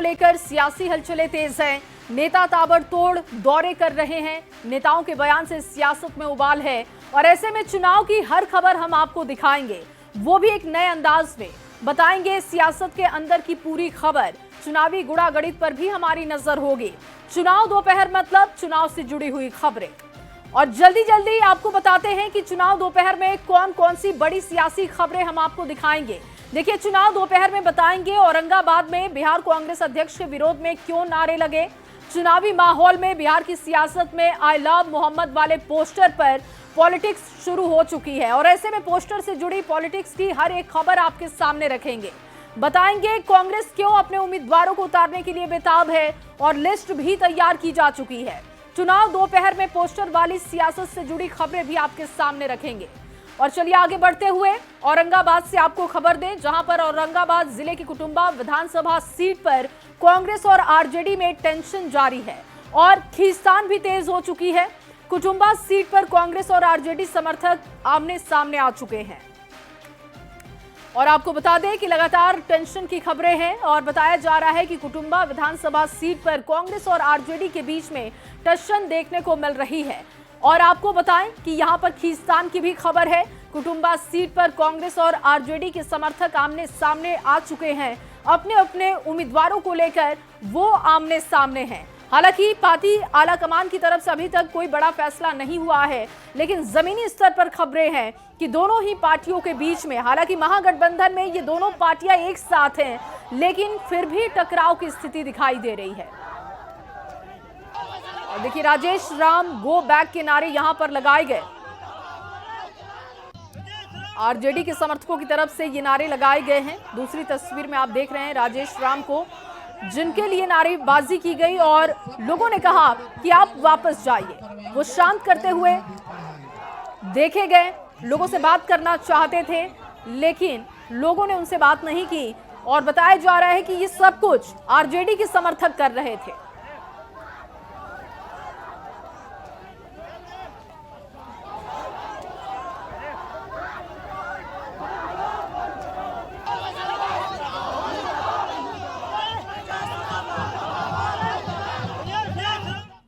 को लेकर सियासी हलचलें तेज हैं। नेता ताबड़तोड़ दौरे कर रहे हैं। नेताओं के बयान से सियासत में उबाल है और ऐसे में चुनाव की हर खबर हम आपको दिखाएंगे, वो भी एक नए अंदाज में बताएंगे। सियासत के अंदर की पूरी खबर, चुनावी गुड़ागड़ित पर भी हमारी नजर होगी। चुनाव दोपहर मतलब चुनाव से जुड़ी हुई खबरें, और जल्दी जल्दी आपको बताते हैं कि चुनाव दोपहर में कौन कौन सी बड़ी सियासी खबरें हम आपको दिखाएंगे। देखिए, चुनाव दोपहर में बताएंगे औरंगाबाद में बिहार कांग्रेस अध्यक्ष के विरोध में क्यों नारे लगे। चुनावी माहौल में बिहार की सियासत में आई लव मोहम्मद वाले पोस्टर पर पॉलिटिक्स शुरू हो चुकी है और ऐसे में पोस्टर से जुड़ी पॉलिटिक्स की हर एक खबर आपके सामने रखेंगे। बताएंगे कांग्रेस क्यों अपने उम्मीदवारों को उतारने के लिए बेताब है और लिस्ट भी तैयार की जा चुकी है। चुनाव दोपहर में पोस्टर वाली सियासत से जुड़ी खबरें भी आपके सामने रखेंगे। और चलिए आगे बढ़ते हुए औरंगाबाद से आपको खबर दें, जहां पर औरंगाबाद जिले की कुटुंबा विधानसभा सीट पर कांग्रेस और आरजेडी में टेंशन जारी है और खींचतान भी तेज हो चुकी है। कुटुंबा सीट पर कांग्रेस और आरजेडी समर्थक आमने सामने आ चुके हैं और आपको बता दें कि लगातार टेंशन की खबरें हैं और बताया जा रहा है कि कुटुंबा विधानसभा सीट पर कांग्रेस और आरजेडी के बीच में टेंशन देखने को मिल रही है। और आपको बताएं कि यहां पर खींचतान की भी खबर है। कुटुंबा सीट पर कांग्रेस और आरजेडी के समर्थक आमने सामने आ चुके हैं। अपने अपने उम्मीदवारों को लेकर वो आमने सामने हैं। हालांकि पार्टी आलाकमान की तरफ से अभी तक कोई बड़ा फैसला नहीं हुआ है, लेकिन जमीनी स्तर पर खबरें हैं कि दोनों ही पार्टियों के बीच में, हालांकि महागठबंधन में ये दोनों पार्टियां एक साथ हैं, लेकिन फिर भी टकराव की स्थिति दिखाई दे रही है। और देखिए, राजेश राम गो बैक के नारे यहां पर लगाए गए। आरजेडी के समर्थकों की तरफ से ये नारे लगाए गए हैं। दूसरी तस्वीर में आप देख रहे हैं राजेश राम को, जिनके लिए नारेबाजी की गई और लोगों ने कहा कि आप वापस जाइए। वो शांत करते हुए देखे गए, लोगों से बात करना चाहते थे, लेकिन लोगों ने उनसे बात नहीं की और बताया जा रहा है कि ये सब कुछ आरजेडी के समर्थक कर रहे थे।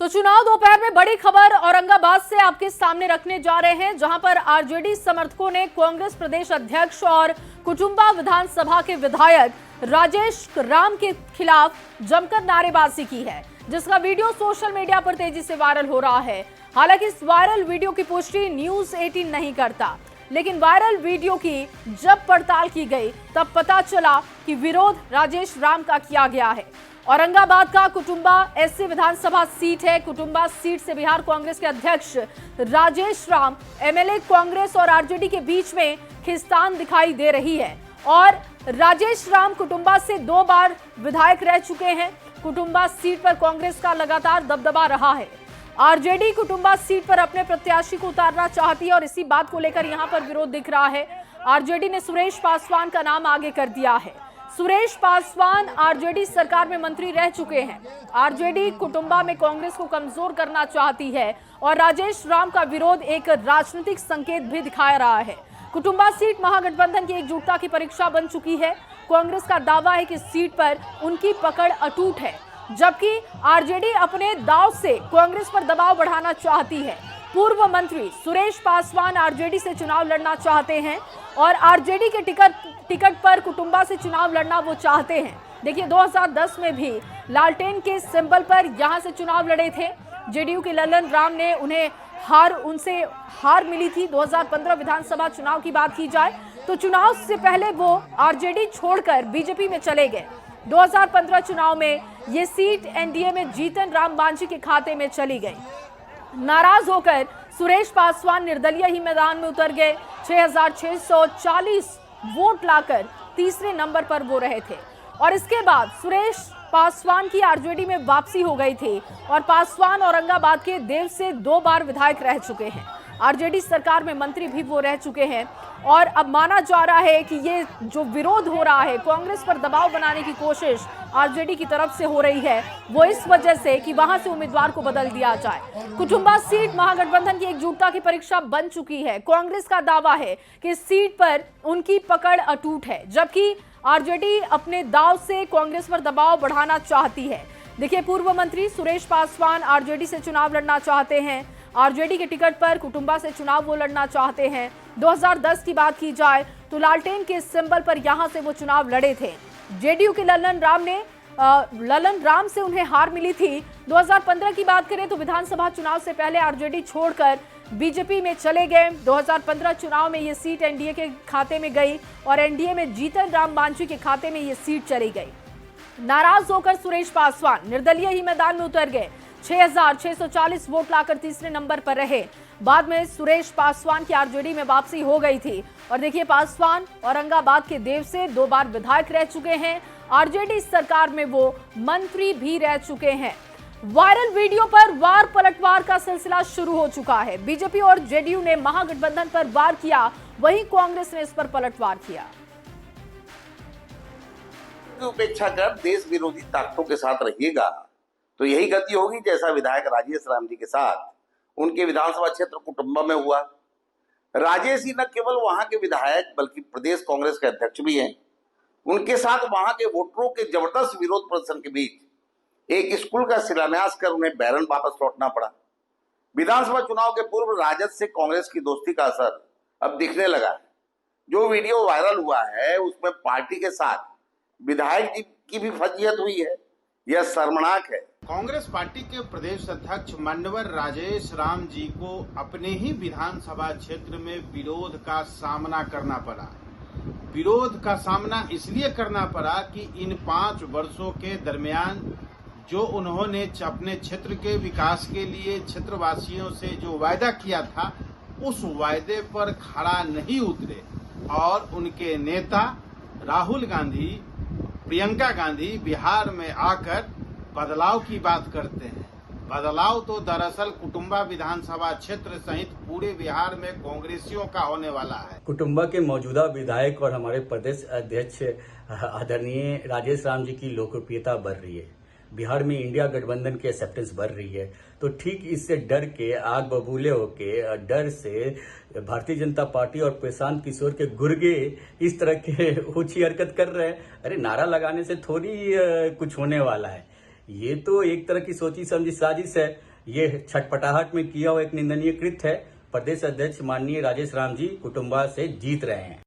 तो चुनाव दोपहर में बड़ी खबर औरंगाबाद से आपके सामने रखने जा रहे हैं, जहां पर आरजेडी समर्थकों ने कांग्रेस प्रदेश अध्यक्ष और कुटुंबा विधानसभा के विधायक राजेश राम के खिलाफ जमकर नारेबाजी की है, जिसका वीडियो सोशल मीडिया पर तेजी से वायरल हो रहा है। हालांकि इस वायरल वीडियो की पुष्टि न्यूज़ 18 नहीं करता, लेकिन वायरल वीडियो की जब पड़ताल की गई तब पता चला कि विरोध राजेश राम का किया गया है। औरंगाबाद का कुटुंबा ऐसी विधानसभा सीट है। कुटुंबा सीट से बिहार कांग्रेस के अध्यक्ष राजेश राम एमएलए कांग्रेस और आरजेडी के बीच में खींचतान दिखाई दे रही है और राजेश राम कुटुंबा से 2 बार विधायक रह चुके हैं। कुटुंबा सीट पर कांग्रेस का लगातार दबदबा रहा है। आरजेडी कुटुंबा सीट पर अपने प्रत्याशी को उतारना चाहती है और इसी बात को लेकर यहां पर विरोध दिख रहा है। आरजेडी ने सुरेश पासवान का नाम आगे कर दिया है। सुरेश पासवान आरजेडी सरकार में मंत्री रह चुके हैं। आरजेडी कुटुंबा में कांग्रेस को कमजोर करना चाहती है और राजेश राम का विरोध एक राजनीतिक संकेत भी दिखा रहा है। कुटुंबा सीट महागठबंधन की एकजुटता की परीक्षा बन चुकी है। कांग्रेस का दावा है कि सीट पर उनकी पकड़ अटूट है, जबकि आरजेडी अपने दांव से कांग्रेस पर दबाव बढ़ाना चाहती है। पूर्व मंत्री सुरेश पासवान आरजेडी से चुनाव लड़ना चाहते हैं और आरजेडी के टिकट पर कुटुंबा से चुनाव लड़ना वो चाहते हैं। देखिए, 2010 में भी लालटेन के सिंबल पर यहां से चुनाव लड़े थे। जेडीयू के ललन राम ने उनसे हार मिली थी। 2015 विधानसभा चुनाव की बात की जाए तो चुनाव से पहले वो आरजेडी छोड़कर बीजेपी में चले गए। 2015 चुनाव में ये सीट एनडीए में जीतन राम मांझी के खाते में चली गई। नाराज होकर सुरेश पासवान निर्दलीय ही मैदान में उतर गए। 6640 वोट लाकर तीसरे नंबर पर वो रहे थे और इसके बाद सुरेश पासवान की आरजेडी में वापसी हो गई थी और पासवान औरंगाबाद के देव से 2 बार विधायक रह चुके हैं। आरजेडी सरकार में मंत्री भी वो रह चुके हैं और अब माना जा रहा है कि ये जो विरोध हो रहा है, कांग्रेस पर दबाव बनाने की कोशिश आरजेडी की तरफ से हो रही है, वो इस वजह से कि वहां से उम्मीदवार को बदल दिया जाए। कुटुंबा सीट महागठबंधन की एकजुटता की परीक्षा बन चुकी है। कांग्रेस का दावा है कि इस सीट पर उनकी पकड़ अटूट है, जबकि आरजेडी अपने दांव से कांग्रेस पर दबाव बढ़ाना चाहती है। देखिए, पूर्व मंत्री सुरेश पासवान आरजेडी से चुनाव लड़ना चाहते हैं। आरजेडी के टिकट पर कुटुंबा से चुनाव वो लड़ना चाहते हैं। 2010 की बात की जाए तो लालटेन के सिंबल पर यहां से वो चुनाव लड़े थे। जेडीयू के ललन राम से उन्हें हार मिली थी। 2015 की बात करें तो विधानसभा चुनाव से पहले आरजेडी छोड़कर बीजेपी में चले गए। 2015 चुनाव में ये सीट एनडीए के खाते में गई और एनडीए में जीतन राम मांझी के खाते में ये सीट चली गई। नाराज होकर सुरेश पासवान निर्दलीय ही मैदान में उतर गए। 6,640 वोट लाकर तीसरे नंबर पर रहे। बाद में सुरेश पासवान की आरजेडी में वापसी हो गई थी। और देखिए, पासवान औरंगाबाद के देव से 2 बार विधायक रह चुके हैं। आरजेडी सरकार में वो मंत्री भी रह चुके हैं। वायरल वीडियो पर वार पलटवार का सिलसिला शुरू हो चुका है। बीजेपी और जेडीयू ने महागठबंधन पर वार किया, वहीं कांग्रेस ने इस पर पलटवार किया। उपेक्षा कर देश विरोधी ताकतों के साथ रहिएगा तो यही गति होगी जैसा विधायक राजेश राम जी के साथ उनके विधानसभा क्षेत्र कुटुंबा में हुआ। राजेश ही न केवल वहां के विधायक बल्कि प्रदेश कांग्रेस के अध्यक्ष भी हैं। उनके साथ वहां के वोटरों के जबरदस्त विरोध प्रदर्शन के बीच एक स्कूल का शिलान्यास कर उन्हें बैरन वापस लौटना पड़ा। विधानसभा चुनाव के पूर्व राजद से कांग्रेस की दोस्ती का असर अब दिखने लगा है। जो वीडियो वायरल हुआ है उसमें पार्टी के साथ विधायक जी की भी फजीहत हुई है, यह शर्मनाक है। कांग्रेस पार्टी के प्रदेश अध्यक्ष मान्यवर राजेश राम जी को अपने ही विधानसभा क्षेत्र में विरोध का सामना करना पड़ा। विरोध का सामना इसलिए करना पड़ा कि इन 5 वर्षों के दरमियान जो उन्होंने अपने क्षेत्र के विकास के लिए क्षेत्रवासियों से जो वायदा किया था उस वायदे पर खरा नहीं उतरे और उनके नेता राहुल गांधी, प्रियंका गांधी बिहार में आकर बदलाव की बात करते हैं। बदलाव तो दरअसल कुटुंबा विधानसभा क्षेत्र सहित पूरे बिहार में कांग्रेसियों का होने वाला है। कुटुंबा के मौजूदा विधायक और हमारे प्रदेश अध्यक्ष आदरणीय राजेश राम जी की लोकप्रियता बढ़ रही है। बिहार में इंडिया गठबंधन की एक्सेप्टेंस बढ़ रही है। तो ठीक इससे डर के आग बबूले होके डर से भारतीय जनता पार्टी और प्रशांत किशोर के गुर्गे इस तरह के ऊंची हरकत कर रहे हैं। अरे नारा लगाने से थोड़ी कुछ होने वाला है। ये तो एक तरह की सोची समझी साजिश है। ये छटपटाहट में किया हुआ एक निंदनीय कृत्य है। प्रदेश अध्यक्ष माननीय राजेश राम जी कुटुंबा से जीत रहे हैं।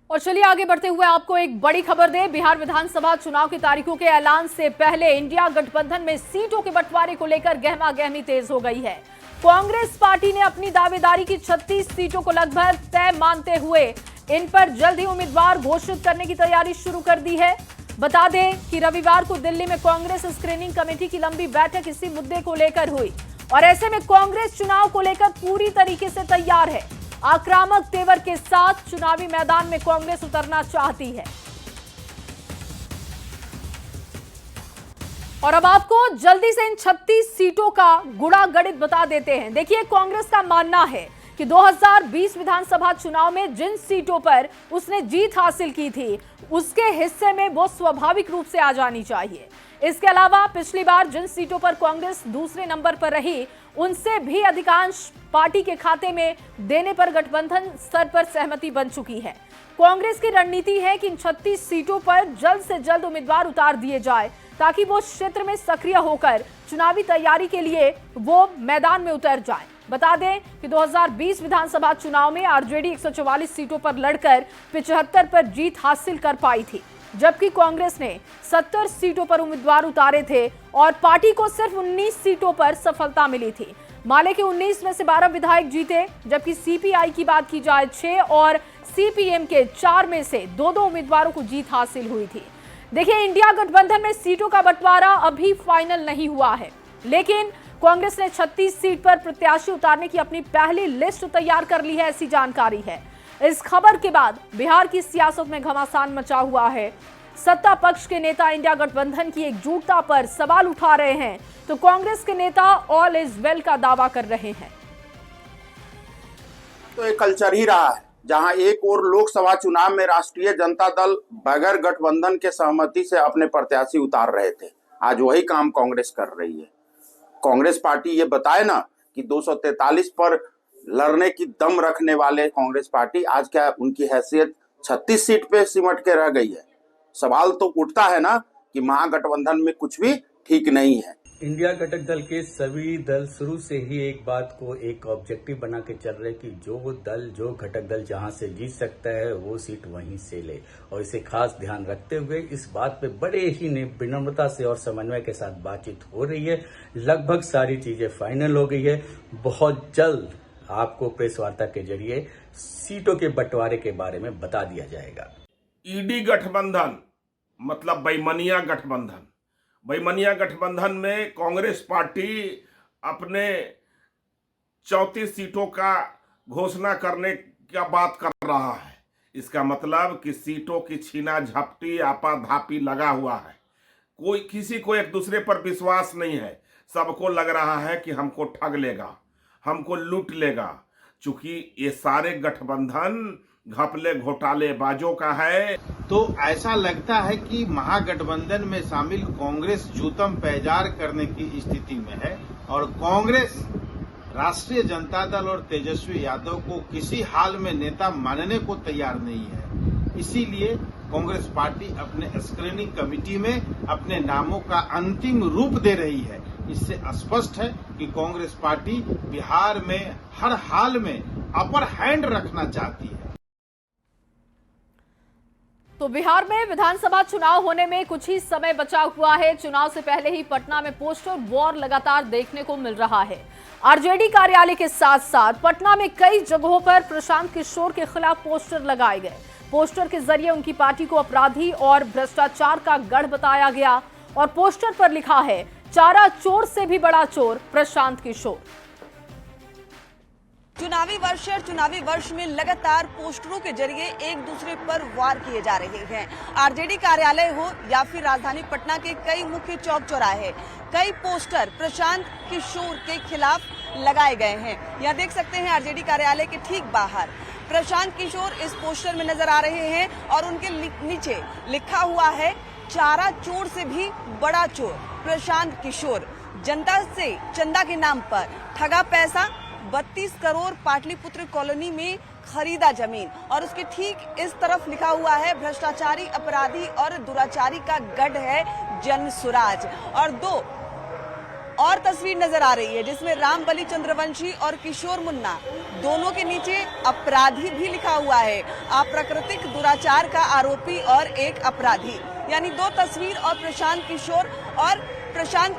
और चलिए आगे बढ़ते हुए आपको एक बड़ी खबर दें। बिहार विधानसभा चुनाव की तारीखों के ऐलान से पहले इंडिया गठबंधन में सीटों के बंटवारे को लेकर गहमागहमी तेज हो गई है। कांग्रेस पार्टी ने अपनी दावेदारी की 36 सीटों को लगभग तय मानते हुए इन पर जल्द ही उम्मीदवार घोषित करने की तैयारी शुरू कर दी है। बता दें कि रविवार को दिल्ली में कांग्रेस स्क्रीनिंग कमेटी की लंबी बैठक इसी मुद्दे को लेकर हुई और ऐसे में कांग्रेस चुनाव को लेकर पूरी तरीके से तैयार है। आक्रामक तेवर के साथ चुनावी मैदान में कांग्रेस उतरना चाहती है। और अब आपको जल्दी से इन 36 सीटों का गुणा गणित बता देते हैं। देखिए, कांग्रेस का मानना है कि 2020 विधानसभा चुनाव में जिन सीटों पर उसने जीत हासिल की थी उसके हिस्से में वो स्वाभाविक रूप से आ जानी चाहिए। इसके अलावा पिछली बार जिन सीटों पर कांग्रेस दूसरे नंबर पर रही उनसे भी अधिकांश पार्टी के खाते में देने पर गठबंधन स्तर पर सहमति बन चुकी है। कांग्रेस की रणनीति है कि इन 36 सीटों पर जल्द से जल्द उम्मीदवार उतार दिए जाए ताकि वो क्षेत्र में सक्रिय होकर चुनावी तैयारी के लिए वो मैदान में उतर जाए। बता दें कि 2020 विधानसभा चुनाव में आरजेडी 144 सीटों पर लड़कर 75 पर जीत हासिल कर पाई थी, जबकि कांग्रेस ने 70 सीटों पर उम्मीदवार उतारे थे और पार्टी को सिर्फ 19 सीटों पर सफलता मिली थी। माले के 19 में से 12 विधायक जीते, जबकि सीपीआई की बात की जाए 6 और सीपीएम के 4 में से 2-2 उम्मीदवारों को जीत हासिल हुई थी। देखिए, इंडिया गठबंधन में सीटों का बंटवारा अभी फाइनल नहीं हुआ है, लेकिन कांग्रेस ने 36 सीट पर प्रत्याशी उतारने की अपनी पहली लिस्ट तैयार कर ली है, ऐसी जानकारी है। इस खबर के बाद बिहार की सियासत में घमासान मचा हुआ है। सत्ता पक्ष के नेता इंडिया गठबंधन की एकजुटता पर सवाल उठा रहे हैं तो कांग्रेस के नेता ऑल इज वेल का दावा कर रहे हैं। तो एक कल्चर ही रहा है जहां एक और लोकसभा चुनाव में राष्ट्रीय जनता दल बगैर गठबंधन के सहमति से अपने प्रत्याशी उतार रहे थे। आज वही काम कांग्रेस कर रही है। कांग्रेस पार्टी ये बताए ना कि 243 पर लड़ने की दम रखने वाले कांग्रेस पार्टी आज क्या उनकी हैसियत 36 सीट पे सिमट के रह गई है। सवाल तो उठता है ना कि महागठबंधन में कुछ भी ठीक नहीं है। इंडिया घटक दल के सभी दल शुरू से ही एक बात को एक ऑब्जेक्टिव बना के चल रहे कि जो घटक दल जहां से जीत सकता है वो सीट वहीं से ले, और इसे खास ध्यान रखते हुए इस बात पे बड़े ही विनम्रता से और समन्वय के साथ बातचीत हो रही है। लगभग सारी चीजें फाइनल हो गई है। बहुत जल्द आपको प्रेस वार्ता के जरिए सीटों के बंटवारे के बारे में बता दिया जाएगा। ईडी गठबंधन मतलब बेईमानिया गठबंधन। बेईमानिया गठबंधन में कांग्रेस पार्टी अपने 34 सीटों का घोषणा करने का बात कर रहा है। इसका मतलब कि सीटों की छीना झपटी आपाधापी लगा हुआ है। कोई किसी को एक दूसरे पर विश्वास नहीं है। सबको लग रहा है कि हमको ठग लेगा, हमको लूट लेगा। चूंकि ये सारे गठबंधन घपले घोटालेबाजों का है, तो ऐसा लगता है कि महागठबंधन में शामिल कांग्रेस जूतम पैजार करने की स्थिति में है और कांग्रेस राष्ट्रीय जनता दल और तेजस्वी यादव को किसी हाल में नेता मानने को तैयार नहीं है। इसीलिए कांग्रेस पार्टी अपने स्क्रीनिंग कमेटी में अपने नामों का अंतिम रूप दे रही है। इससे स्पष्ट है कि कांग्रेस पार्टी बिहार में हर हाल में अपर हैंड रखना चाहती है। तो बिहार में विधानसभा चुनाव होने में कुछ ही समय बचा हुआ है। चुनाव से पहले ही पटना में पोस्टर वॉर लगातार देखने को मिल रहा है। आरजेडी कार्यालय के साथ साथ पटना में कई जगहों पर प्रशांत किशोर के खिलाफ पोस्टर लगाए गए। पोस्टर के जरिए उनकी पार्टी को अपराधी और भ्रष्टाचार का गढ़ बताया गया और पोस्टर पर लिखा है, चारा चोर से भी बड़ा चोर प्रशांत किशोर। चुनावी वर्ष में लगातार पोस्टरों के जरिए एक दूसरे पर वार किए जा रहे हैं। आरजेडी कार्यालय हो या फिर राजधानी पटना के कई मुख्य चौक चौराहे, कई पोस्टर प्रशांत किशोर के खिलाफ लगाए गए हैं। यहाँ देख सकते हैं आरजेडी कार्यालय के ठीक बाहर प्रशांत किशोर इस पोस्टर में नजर आ रहे हैं और उनके नीचे लिखा हुआ है, चारा चोर से भी बड़ा चोर प्रशांत किशोर। जनता से चंदा के नाम पर ठगा पैसा, 32 करोड़ पाटलिपुत्र कॉलोनी में खरीदा जमीन और उसके ठीक इस तरफ लिखा हुआ है, भ्रष्टाचारी अपराधी और दुराचारी का गढ़ है जन सुराज। और दो और तस्वीर नजर आ रही है जिसमें रामबली चंद्रवंशी और किशोर मुन्ना दोनों के नीचे अपराधी भी लिखा हुआ है, अप्राकृतिक दुराचार का आरोपी और एक अपराधी। यानी दो तस्वीर और प्रशांत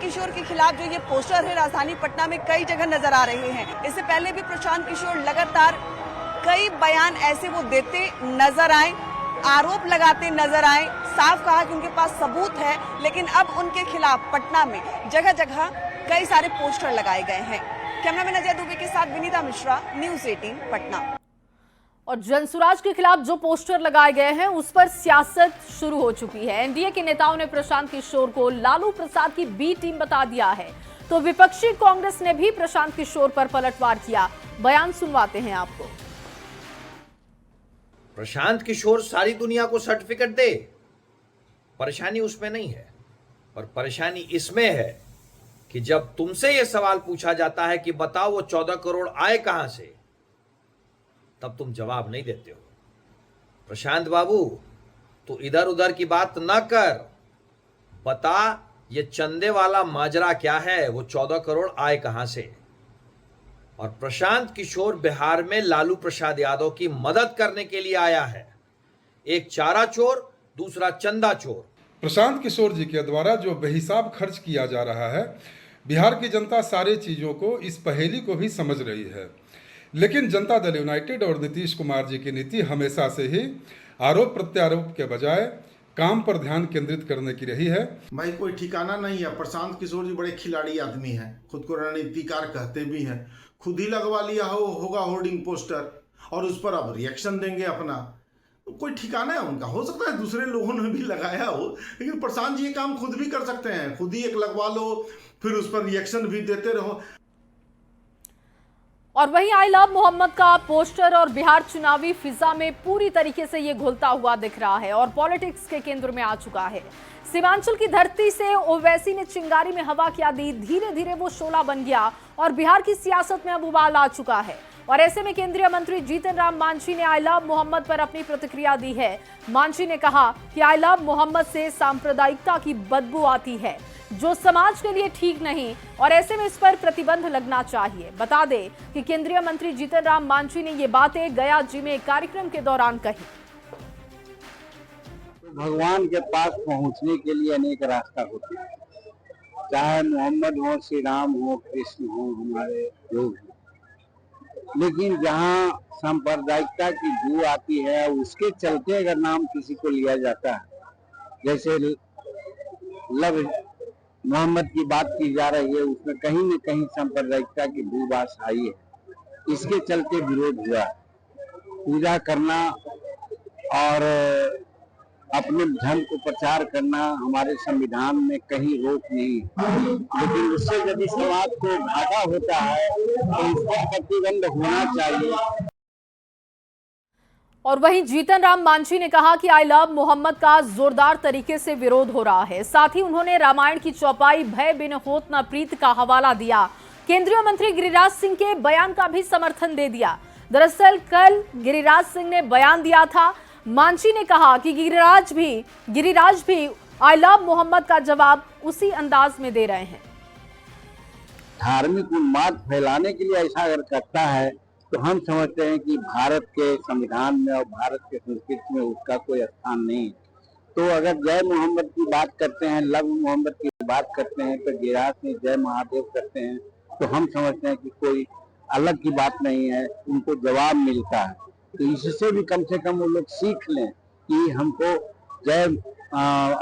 किशोर के खिलाफ जो ये पोस्टर है राजधानी पटना में कई जगह नजर आ रहे हैं। इससे पहले भी प्रशांत किशोर लगातार कई बयान ऐसे वो देते नजर आए, आरोप लगाते नजर आए, साफ कहा कि उनके पास सबूत है, लेकिन अब उनके खिलाफ पटना में जगह जगह कई सारे पोस्टर लगाए गए हैं। कैमरामैन अजय दुबे के साथ विनीता मिश्रा, न्यूज़ 18 पटना। और जनसुराज के खिलाफ जो पोस्टर लगाए गए हैं उस पर सियासत शुरू हो चुकी है। एनडीए के नेताओं ने प्रशांत किशोर को लालू प्रसाद की बी टीम बता दिया है, तो विपक्षी कांग्रेस ने भी प्रशांत किशोर पर पलटवार किया। बयान सुनवाते हैं आपको। प्रशांत किशोर सारी दुनिया को सर्टिफिकेट दे, परेशानी उसमें नहीं है, और परेशानी इसमें है कि जब तुमसे यह सवाल पूछा जाता है कि बताओ वो 14 करोड़ आए कहां से, तब तुम जवाब नहीं देते हो। प्रशांत बाबू, तू इधर उधर की बात ना कर, बता ये चंदे वाला माजरा क्या है, वो 14 करोड़ आए कहां से। और प्रशांत किशोर बिहार में लालू प्रसाद यादव की मदद करने के लिए आया है। एक चारा चोर, दूसरा चंदा चोर। प्रशांत किशोर जी के द्वारा जो बेहिसाब खर्च किया जा रहा है, बिहार की जनता सारी चीज़ों को, इस पहेली को भी समझ रही है। लेकिन जनता दल यूनाइटेड और नीतीश कुमार जी की नीति हमेशा से ही आरोप प्रत्यारोप के बजाय काम पर ध्यान केंद्रित करने की रही है। भाई कोई ठिकाना नहीं है। प्रशांत किशोर जी बड़े खिलाड़ी आदमी हैं, खुद को रणनीतिकार कहते भी हैं। खुद ही लगवा लिया होगा होर्डिंग पोस्टर और उस पर अब रिएक्शन देंगे अपना। तो कोई ठिकाना है उनका? हो सकता है दूसरे लोगों ने भी लगाया हो, लेकिन प्रशांत जी ये काम खुद भी कर सकते हैं। खुद ही एक लगवा लो, फिर उस पर रिएक्शन भी देते रहो। और वहीं आई लव मोहम्मद का पोस्टर और बिहार चुनावी फिजा में पूरी तरीके से ये घुलता हुआ दिख रहा है और पॉलिटिक्स के केंद्र में आ चुका है। सीमांचल की धरती से ओवैसी ने चिंगारी में हवा क्या दी, धीरे धीरे वो शोला बन गया और बिहार की सियासत में अब उबाल आ चुका है। और ऐसे में केंद्रीय मंत्री जीतन राम मांझी ने आई लव मोहम्मद पर अपनी प्रतिक्रिया दी है। मांझी ने कहा कि आई लव मोहम्मद से सांप्रदायिकता की बदबू आती है, जो समाज के लिए ठीक नहीं, और ऐसे में इस पर प्रतिबंध लगना चाहिए। बता दें कि केंद्रीय मंत्री जीतन राम मांझी ने ये बातें गया जी में एक कार्यक्रम के दौरान कही। भगवान के पास पहुंचने के लिए अनेक रास्ता होते हैं, चाहे मोहम्मद हो, श्री राम हो, कृष्ण हो, हमारे लोग हैं। लेकिन जहाँ सांप्रदायिकता की जू आती है, उसके चलते अगर नाम किसी को लिया जाता है, जैसे लव मोहम्मद की बात की जा रही है, उसमें कहीं न कहीं सांप्रदायिकता की भूबास आई है। इसके चलते विरोध हुआ। पूजा करना और अपने धर्म को प्रचार करना हमारे संविधान में कहीं रोक नहीं, लेकिन उससे यदि समाज को घाटा होता है तो इस पर प्रतिबंध होना चाहिए। और वहीं जीतन राम मांझी ने कहा कि आई लव मोहम्मद का जोरदार तरीके से विरोध हो रहा है। साथ ही उन्होंने रामायण की चौपाई भय बिन होत न प्रीत का हवाला दिया। केंद्रीय मंत्री गिरिराज सिंह के बयान का भी समर्थन दे दिया। दरअसल कल गिरिराज सिंह ने बयान दिया था। मांझी ने कहा कि गिरिराज भी आई लव मोहम्मद का जवाब उसी अंदाज में दे रहे हैं। धार्मिक उन्माद फैलाने के लिए ऐसा अगर करता है तो हम समझते हैं कि भारत के संविधान में और भारत के संस्कृति में उसका कोई स्थान नहीं। तो अगर जय मोहम्मद की बात करते हैं, लव मोहम्मद की बात करते हैं, तो गिरिराज सिंह जय महादेव करते हैं, तो हम समझते हैं कि कोई अलग की बात नहीं है, उनको जवाब मिलता है। तो इससे भी कम से कम वो लोग सीख लें कि हमको जय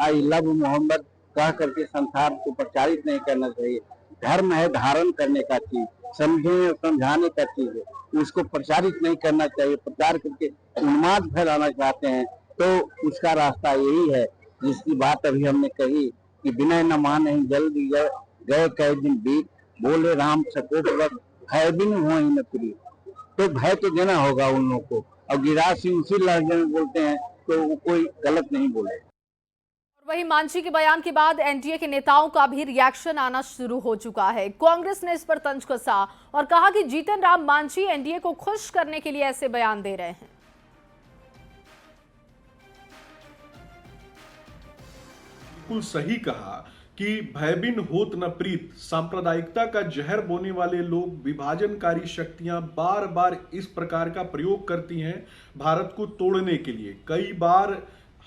आई लव मोहम्मद कह करके संसार को प्रचारित नहीं करना चाहिए। धर्म है धारण करने का चीज, समझने और समझाने का चीज है, उसको प्रचारित नहीं करना चाहिए। प्रचार करके उन्माद फैलाना चाहते हैं तो उसका रास्ता यही है जिसकी बात अभी हमने कही कि बिना न माने जल्दी गए कई दिन बीत, बोले राम सकोप भय बिन हो ही न प्रीत। तो भय तो देना होगा उन लोगों को, और गिरिराज सिंह उसी लहजे में बोलते हैं तो वो कोई गलत नहीं बोले। वहीं मांझी के बयान के बाद एनडीए के नेताओं का भी रिएक्शन आना शुरू हो चुका है। कांग्रेस ने इस पर तंज कसा और कहा कि जीतन राम मांझी एनडीए को खुश करने के लिए ऐसे बयान दे रहे हैं। बिल्कुल सही कहा कि भयबिन होत न प्रीत, सांप्रदायिकता का जहर बोने वाले लोग, विभाजनकारी शक्तियां बार बार इस प्रकार का प्रयोग करती हैं भारत को तोड़ने के लिए। कई बार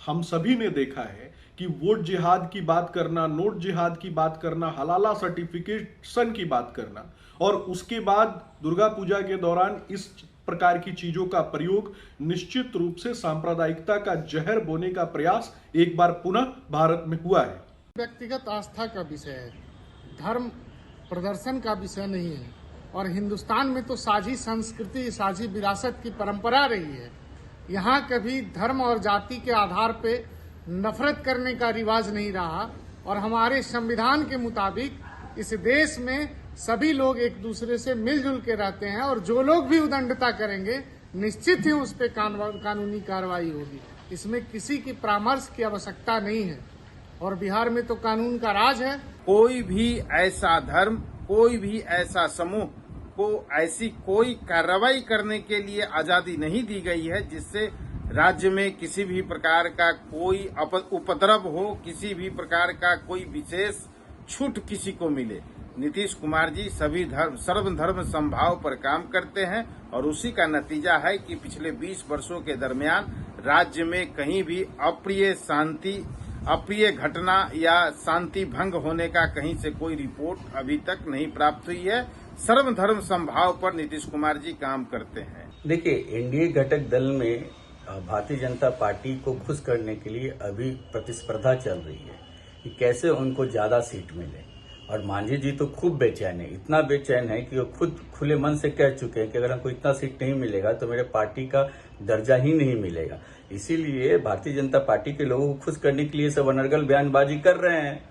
हम सभी ने देखा है कि वोट जिहाद की बात करना, नोट जिहाद की बात करना, हलाला सर्टिफिकेशन की बात करना, और उसके बाद दुर्गा पूजा के दौरान इस प्रकार की चीजों का प्रयोग निश्चित रूप से सांप्रदायिकता का जहर बोने का प्रयास एक बार पुनः भारत में हुआ है। व्यक्तिगत आस्था का विषय है, धर्म प्रदर्शन का विषय नहीं है। और हिंदुस्तान में तो साझी संस्कृति, साझी विरासत की परंपरा रही है। यहाँ कभी धर्म और जाति के आधार पे नफरत करने का रिवाज नहीं रहा। और हमारे संविधान के मुताबिक इस देश में सभी लोग एक दूसरे से मिलजुल के रहते हैं, और जो लोग भी उदंडता करेंगे निश्चित ही उस पर कानूनी कार्रवाई होगी। इसमें किसी की परामर्श की आवश्यकता नहीं है, और बिहार में तो कानून का राज है। कोई भी ऐसा धर्म, कोई भी ऐसा समूह को ऐसी कोई कार्रवाई करने के लिए आजादी नहीं दी गई है जिससे राज्य में किसी भी प्रकार का कोई उपद्रव हो, किसी भी प्रकार का कोई विशेष छूट किसी को मिले। नीतीश कुमार जी सभी सर्वधर्म समभाव पर काम करते हैं, और उसी का नतीजा है कि पिछले 20 वर्षों के दरमियान राज्य में कहीं भी अप्रिय घटना या शांति भंग होने का कहीं से कोई रिपोर्ट अभी तक नहीं प्राप्त हुई है। सर्वधर्म समभाव पर नीतीश कुमार जी काम करते हैं। देखिए, एनडीए घटक दल में भारतीय जनता पार्टी को खुश करने के लिए अभी प्रतिस्पर्धा चल रही है कि कैसे उनको ज्यादा सीट मिले। और मांझी जी तो खूब बेचैन है, इतना बेचैन है कि वो खुद खुले मन से कह चुके हैं कि अगर हमको इतना सीट नहीं मिलेगा तो मेरे पार्टी का दर्जा ही नहीं मिलेगा। इसीलिए भारतीय जनता पार्टी के लोगों को खुश करने के लिए सब अनर्गल बयानबाजी कर रहे हैं।